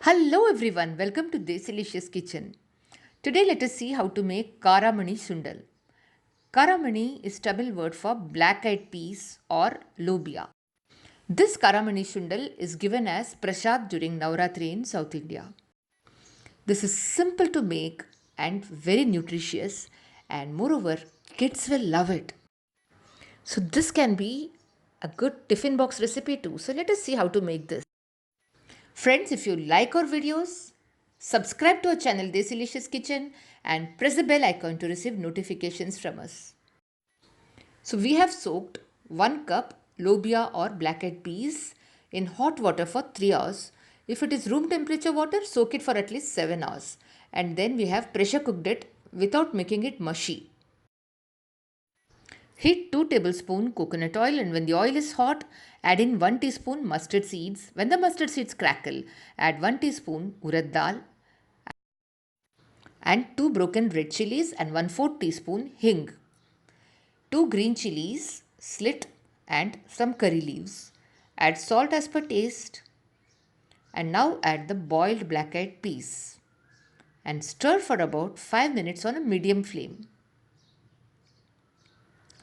Hello everyone, welcome to Desilicious Kitchen. Today let us see how to make Karamani Sundal. Karamani is Tamil word for black-eyed peas or lobia. This Karamani Sundal is given as prasad during Navratri in South India. This is simple to make and very nutritious, and moreover kids will love it. So this can be a good tiffin box recipe too. So let us see how to make this. Friends, if you like our videos, subscribe to our channel Desilicious Kitchen and press the bell icon to receive notifications from us. So we have soaked 1 cup lobia or black-eyed peas in hot water for 3 hours. If it is room temperature water, soak it for at least 7 hours. And then we have pressure cooked it without making it mushy. Heat 2 tablespoons coconut oil, and when the oil is hot, add in 1 teaspoon mustard seeds. When the mustard seeds crackle, add 1 teaspoon urad dal and 2 broken red chilies and 1/4 teaspoon hing. 2 green chilies slit and some curry leaves. Add salt as per taste, and now add the boiled black-eyed peas and stir for about 5 minutes on a medium flame.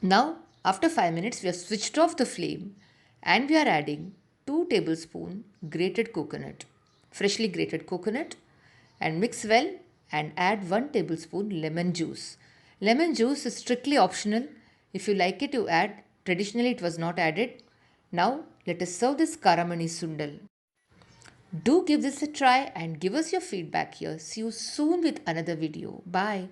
Now, after 5 minutes, we have switched off the flame and we are adding 2 tablespoons grated coconut, freshly grated coconut, and mix well and add 1 tablespoon lemon juice. Lemon juice is strictly optional. If you like it, you add. Traditionally, it was not added. Now, let us serve this Karamani Sundal. Do give this a try and give us your feedback here. See you soon with another video. Bye.